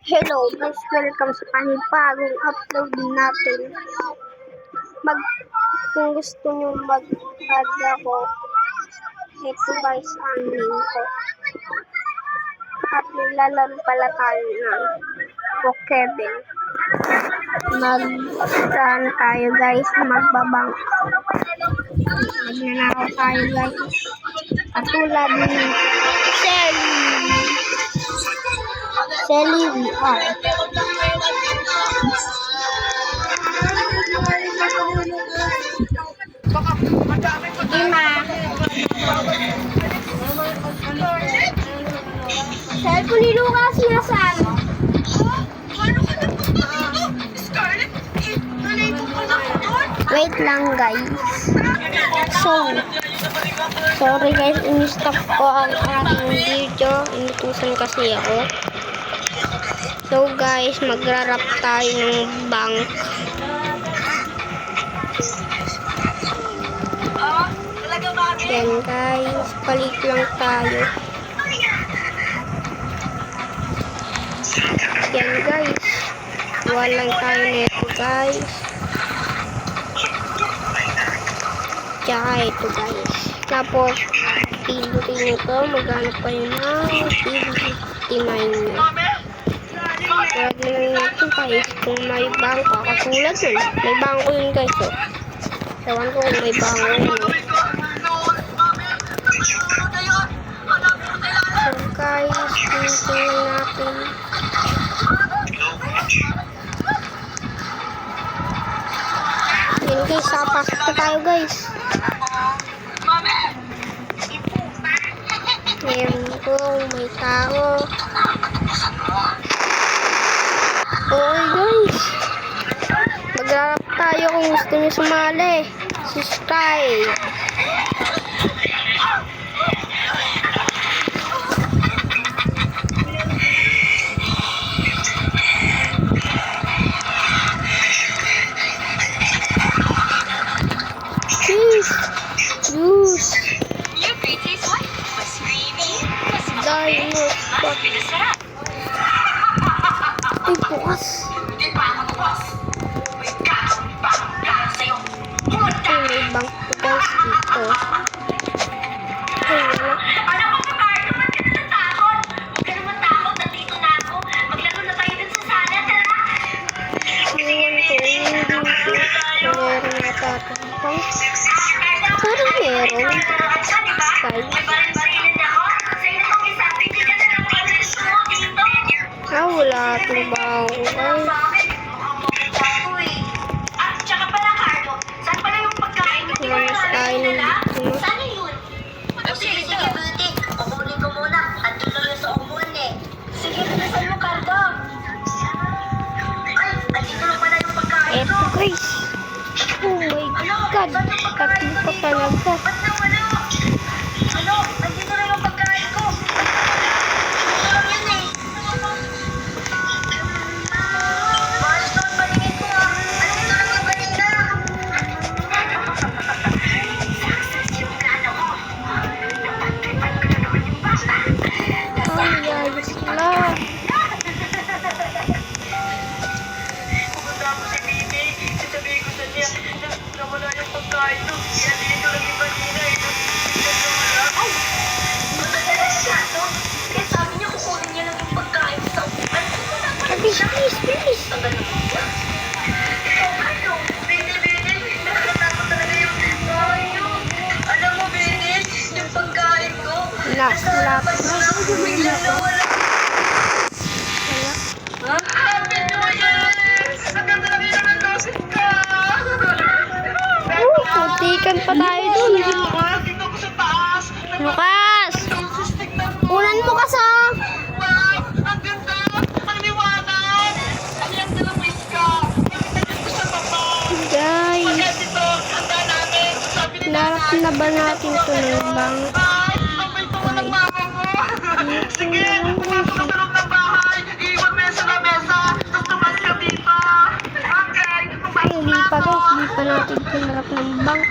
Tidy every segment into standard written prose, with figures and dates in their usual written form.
Hello guys, welcome sa panibagong upload natin. Kung gusto nyo mag-add ako, ito guys ang link ko. At nilalaro pala tayo ng Pokeball. Mag-saan tayo guys, magbabang. Magnanakaw tayo guys. Katulad ni Shelly VR. Cellphone ni Lucas nasaan? Wait lang guys. Sorry guys, in-stop ko ang aking video. Inutusan kasi ako. So guys, magra-wrap tayo ng bank. Yan guys, palit lang tayo. Yan guys, walang tayo nito guys. Tsaka ito guys. Tapos, pilutin nyo to, maghanap kayo ng PVP miner. Huwag lang natin guys, kung may bangko, katulad yun. May bangko yun guys, oh. Ewan ko kung may bangko yun, oh. So guys, pilutin lang natin. Yan guys, sapasok na tayo guys. Meron ko, may tao. Okay guys, mag-harap tayo kung gusto nyo sumali. Subscribe. Juice. Dino spot. Ay, bukas. Ay, may bank po guys dito. Ay, wala. Meron na tatapang. Parang meron. Wala itong bago guys. Manas tayo ng dito. Sige, Beauty. Kukunin ko muna. Andun lang yung sa upuan eh. Sige, bilisan mo, Cardo. Ay, andito lang pala yung pagkain. Eto guys. Oh my god. Tatlo pa talaga. Ba't nawala? Andito lang yung pagkain ko. Ito lang yun eh. Maayos lang ang paningin ko ah. Andito lang yung kanina. Yung plano ko. Napagtripan ko na naman yung bata. Ay, ayos lang. Pupunta ako si Bibi. Sasabihin ko sa niya na nawala yung pagkain ko. Kaya dito lang yung kanina eh. Ay! Matagal siya to. Kaya sabi niya kukunin niya lang yung pagkain sa upuan. Please. Ang ganun mo siya. Ano? Bibi. Nakakatakot talaga yung bahay niyo. Alam mo, Bibi, yung pagkain ko. Nasa harapan ko lang. Biglang nawala. Ha? Happy New Year! Ang ganda na nila ng gossip ka! Putikan pa tayo dun. Dito ko sa taas! Lucas! Unan mo kasi. Wow! Ang ganda! Ang liwanag! Ang ganda ng miska! Pagkakit ko sa baba! Guys, Kaya dito, handa namin! Sabi ni larap na ba natin ito ng bank? Ay! Ang bait naman ng mama mo! Sige! Pumasok ka sa loob ng bahay! Iwan mo yan sa lamesa! Tapos tumas ka dito! Okay! Ay, hindi pa guys. Hindi pa natin pinarap ng bank.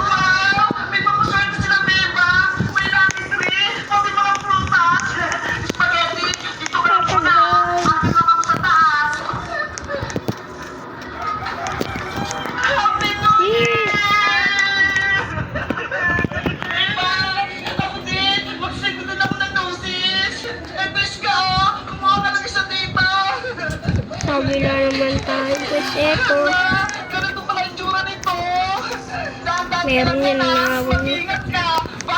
Wow! May pamasahe sila, Beba! May lucky tree! Pati mga prutas! kabila naman tayo. Guys, eto. Ganito pala yung tsura nito. Meron yan na.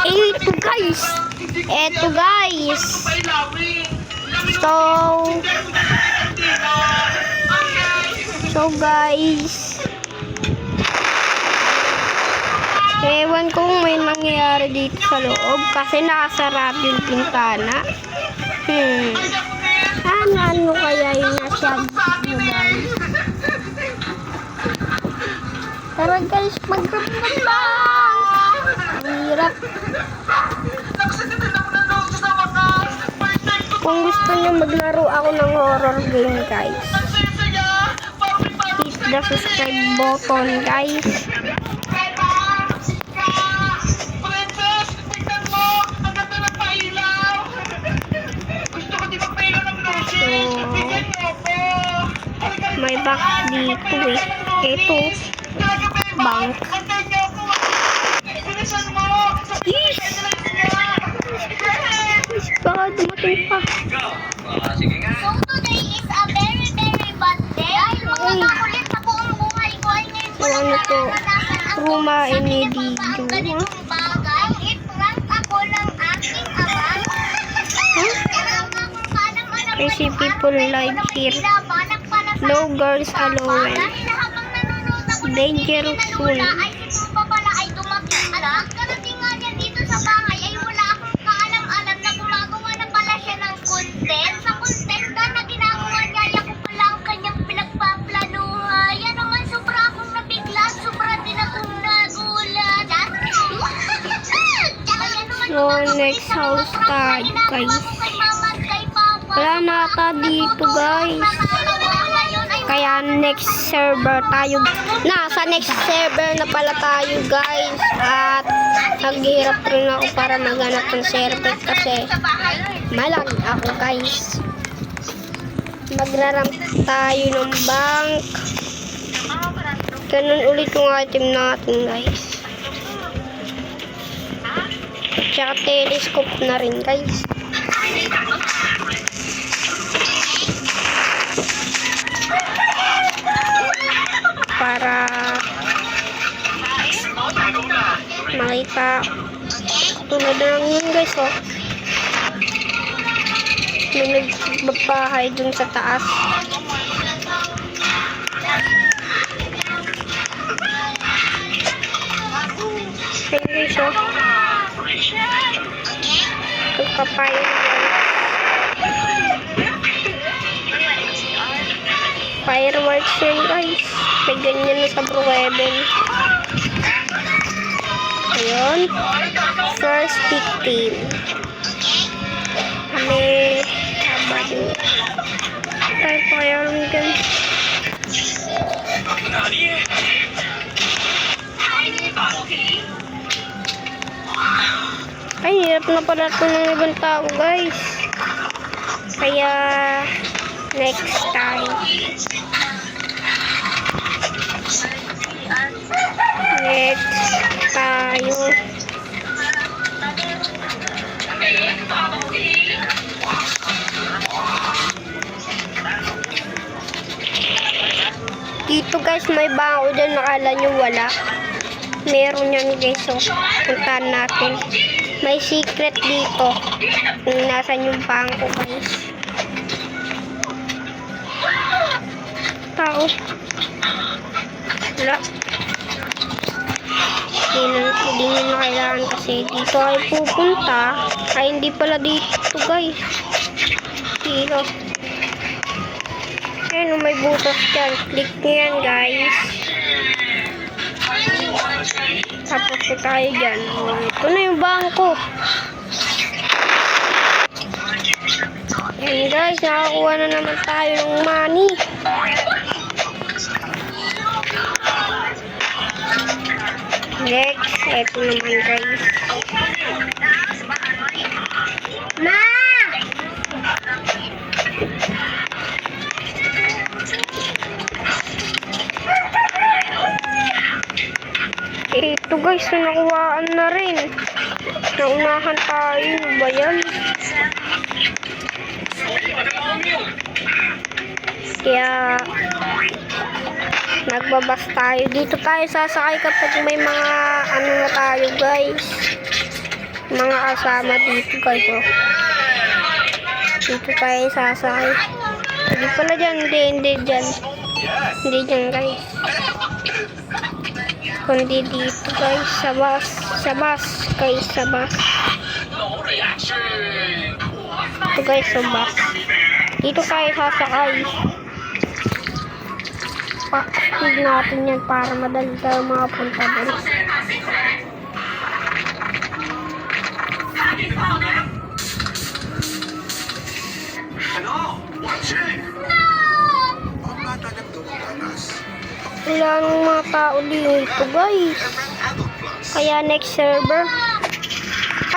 Eto guys. Eto guys. So guys. Ewan ko kung may mangyayari dito sa loob kasi nakasarado yung pintana. Ano kaya yung nasa dito guys? Tara guys, mag-report lang! Ang hirap. Kung gusto nyo maglaro ako ng horror game guys, hit the subscribe button guys. May back dito eh. Ito. Bank. Yes! Baka dumating pa. So today is a very bad day. Dahil mga makulit sa buong buhay ko ay ngayon ko lang Ano to? nararanasan ang Ruma ang Inidigo. ganitong bagay. I-prank ako ng aking ama. Kasi people live here. No girls allowed. Dangerous soon. Ay si Papa pala ay dumating. Karating nga niya dito sa bahay ay wala akong kaalam-alam na gumagawa na pala siya ng content. Sa content na ginagawa niya, ako pala ang kanyang pinagpaplanuhan. Yan naman, sobra akong nabigla, sobra din akong nagulat. So, next house tayo, guys. Wala na ata dito, guys. Kaya next server tayo. Nasa next server na pala tayo, guys. At naghihirap rin ako para maghanap ng server kasi malag ako, guys. Magraramp tayo ng bank. Ganun ulit yung item natin, guys. Tsaka telescope na rin, guys. Para makita tulad lang yun guys oh. May nagbabahay dun sa taas. Ayun guys oh. Pagpapayin fireworks yun guys. May ganyan na sa Broeven. Ayun. First victim. Kami sabado. Tayo fireworks guys. Ay, hirap na pala ito ng ibang tao guys. Kaya next time. Next tayo. Dito guys, may bangko dyan. Nakala nyo wala. Meron yan guys. So, puntahan natin. May secret dito. Kung nasan yung bangko guys. Tao. Wala. Hindi nyo na kailangan kasi dito ay pupunta. Ay hindi pala dito guys. Dito. Ayan, may butas dyan. Click nyo yan guys. Tapos na tayo dyan. Ito na yung bangko. Ayan guys, nakakuha na naman tayo ng money. Next, eto naman guys. Ma! Ito guys, nakuhaan na rin. Naunahan tayo. Ano ba yan? Kaya nagbabas tayo. Dito tayo sasakay kapag may mga ano na tayo guys. Mga kasama dito guys. Oh. Dito tayo sasakay. Hindi pala dyan. Hindi dyan. Hindi dyan guys. Kundi dito guys. Sa bus. Sa bus guys. Sa bus. Ito guys sa bus. Dito tayo sasakay. Pa-speed natin yan para madali tayo makapunta doon. Wala nang mga tao dito guys. Kaya next server.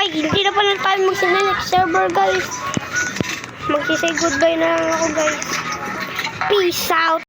Ay, hindi na pala tayo next server guys. Magsisay goodbye na lang ako guys. Peace out.